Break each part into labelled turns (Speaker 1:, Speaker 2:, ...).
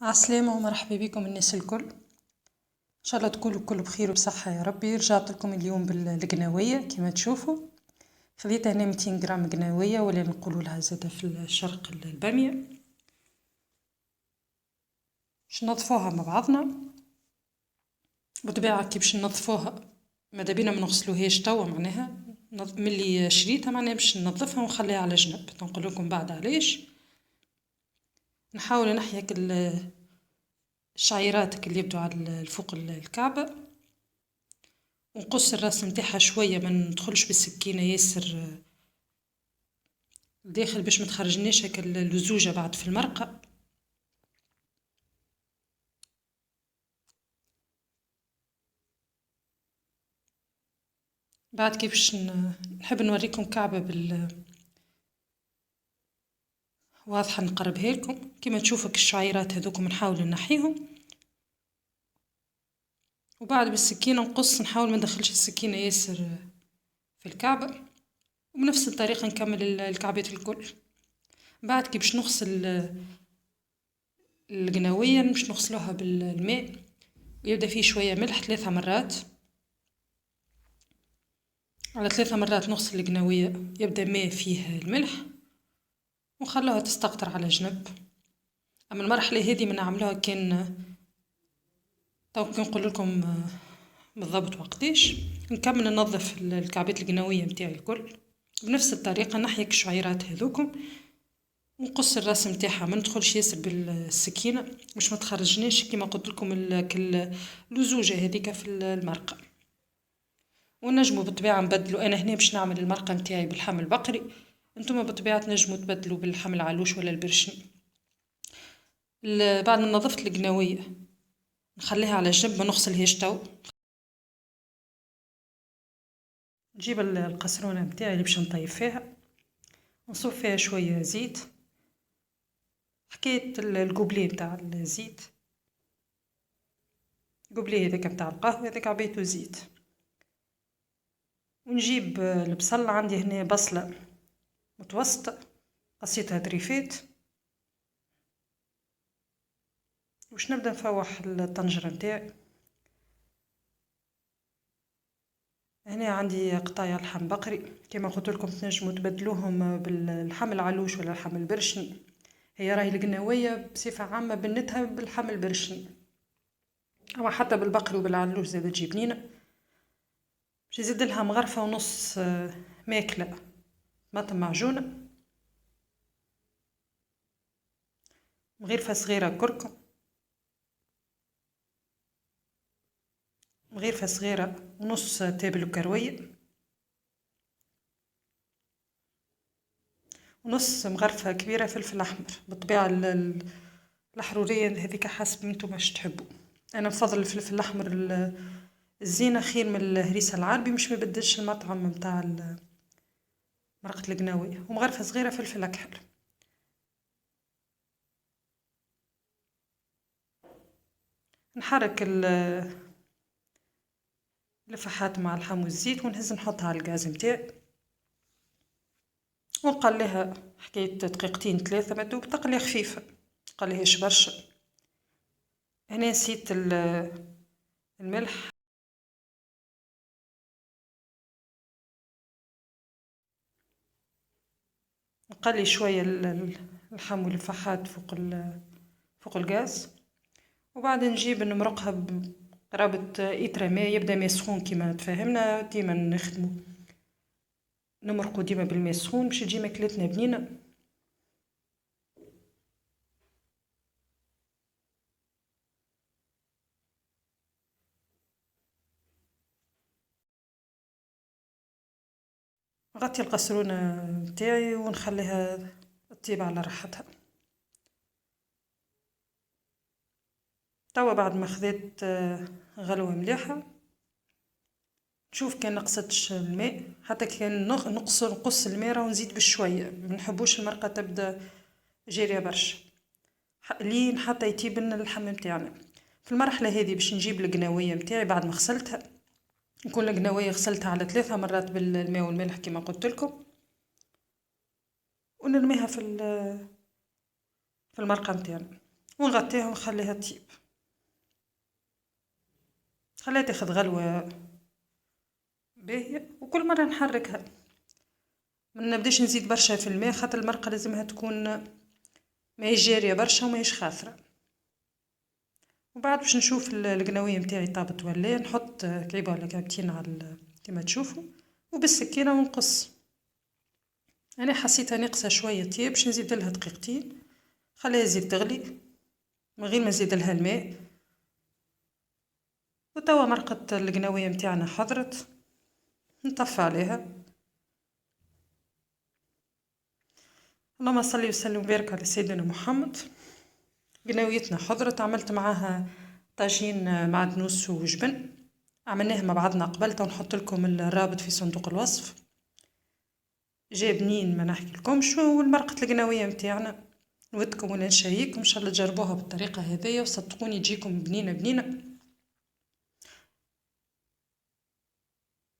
Speaker 1: عسلامة ومرحبا بكم الناس الكل. ان شاء الله تكونوا الكل بخير وبصحة يا ربي. رجعت لكم اليوم بالقناوية كما تشوفوا. خذيت هنا 200 غرام قناوية ولا نقولوا لها زادة في الشرق البامية. باش ننظفوها مع بعضنا. بطبيعة كي باش ننظفوها ماذا بينا ما نغسلوهاش توا معناها ملي شريتها معناها باش ننظفها ونخليها على جنب. نقول لكم بعد علاش. نحاول نحيك الشعيرات اللي يبدو على فوق الكعبة، ونقص الراس نتاعها شويه، ما ندخلش بالسكينه ياسر داخل باش ما تخرجناش هكا اللزوجه بعد في المرقه. بعد كيفاش نحب نوريكم كعبه واضحه نقربها لكم كيما تشوفوا الشعيرات هذوكم نحاول نحيهم، وبعد بالسكينه نقص، نحاول ما ندخلش السكينه ياسر في الكعبه، وبنفس الطريقه نكمل الكعبات الكل. بعد كي باش نغسل القناويه باش نغسلوها بالماء، يبدا فيه شويه ملح 3 مرات. على 3 مرات نغسل القناويه يبدا ماء فيه الملح، ونخلوها تستقطر على جنب. اما المرحله هذه من نعملوها كان تو كي نقول لكم بالضبط وقتاش. نكمل ننظف الكعبات القناويه نتاعي الكل بنفس الطريقه، نحيك الشعيرات هذوكم ونقص الراس نتاعها، ما ندخلش ياسر بالسكينه باش ما تخرجناش كيما قلت لكم اللزوجه هذيك في المرقه. ونجموا بالطبيعه نبدلوا، انا هنا باش نعمل المرقه نتاعي باللحم البقري، انتم بالطبيعه تنجموا تبدلوا باللحم العلوش ولا البرشني. بعد ما نظفت القناويه نخليها على جنب ما نغسلهاش تو. نجيب القسرونه نتاعي اللي باش نطيب فيها، نصب فيها شويه زيت، حكايه القبلي نتاع الزيت، قبلي هذاك نتاع القهوه هذاك عبيتو زيت. ونجيب البصل، عندي هنا بصله متوسطه قصيتها دريفات، وش نبدا نفوح الطنجره نتاعي. هنا عندي قطايا لحم بقري كما قلت لكم تنجموا تبدلوهم باللحم العلوش ولا اللحم البرشني. هي راهي القناويه بصفه عامه بنتها باللحم البرشني، اما حتى بالبقري وبالعلوش زاد تجي بنينه. باش نزيد لها مغرفه ونص ماكله طماطم معجونه، مغرفه صغيره كركم، مغرفه صغيره ونص تابل وكرويه، ونص مغرفه كبيره فلفل احمر. بالطبيعه الحروريه هذيك حسب انتم واش تحبوا. انا نفضل الفلفل الاحمر الزينه خير من الهريسه العربي، مش مبدلش المطعم نتاع مرقه القناويه. ومغرفه صغيره فلفل اكحل. نحرك اللفحات مع اللحم والزيت ونهز نحطها على الغاز نتاعي، ونقليها حكايه دقيقتين 3 ما دوب، تقليه خفيفه مقليهاش برشا. هنا نسيت الملح، نقلي شويه اللحم واللفحات فوق الغاز، وبعد نجيب نمرقها بقرابة إترا ماء، يبدا ماء سخون كيما تفاهمنا ديما نخدمو، نمرقو ديما بالماء السخون باش تجي ماكلتنا بنينة. نغطي القسرونة نتاعي ونخليها تطيب على راحتها. توا بعد ما خذيت غلوة مليحة، نشوف كان نقصتش الماء، حتى كان نقص الماء راه نزيد بشوية، منحبوش المرقة تبدا جارية برشا لين حتى يطيب لنا اللحم نتاعنا. في المرحلة هذه باش نجيب القناوية نتاعي بعد ما غسلتها، نكون القناوية غسلتها على 3 مرات بالماء والملح كما قلت لكم، ونرميها في المرقة نتاعنا. ونغطيها ونخليها تطيب، خليها تاخد غلوة باهية. وكل مرة نحركها، ما نبداش نزيد برشا في الماء خاطر المرقة لازمها تكون ماهيش جارية برشا وماهيش خاثرة. وبعد باش نشوف القناوية متاعي طابت ولا نحط كعيبة ولا كعبتين على كيما تشوفوا، وبالسكينة ونقص. انا حسيتها ناقصة شوية طياب باش نزيد لها دقيقتين، خليها تزيد تغلي من غير ما نزيد لها الماء. وتوا مرقة القناوية متاعنا حضرت، نطفى عليها. اللهم صل وسلم وبارك على سيدنا محمد. قناويتنا حضرت، عملت معاها طاجين معدنوس وجبن، عملناه مع بعضنا قبل، ونحط لكم الرابط في صندوق الوصف. جاي بنين ما نحكي لكمش. والمرقة القناوية متاعنا نودكم ولا نشيكم ان شاء الله تجربوها بالطريقة هذيا وصدقوني تجيكم بنينة بنينة.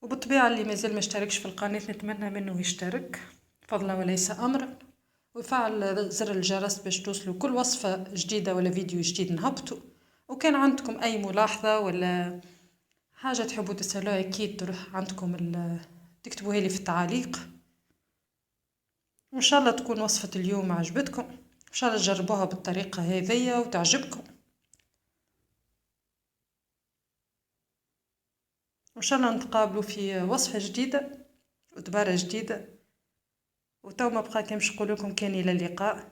Speaker 1: وبالطبيعة اللي مازال ما اشتركش في القناة نتمنى منه يشترك فضلا وليس امرا، ويفعل زر الجرس باش توصلوا كل وصفة جديدة ولا فيديو جديد نهبطه. وكان عندكم اي ملاحظة ولا حاجة تحبوا تسألوها اكيد تروح عندكم تكتبوها لي في التعليق. وان شاء الله تكون وصفة اليوم عجبتكم، ان شاء الله تجربوها بالطريقة هذيا وتعجبكم، وان شاء الله نتقابلوا في وصفة جديدة ودبارة جديدة. وتو ما بقى كان باش نقول لكم كان الى اللقاء.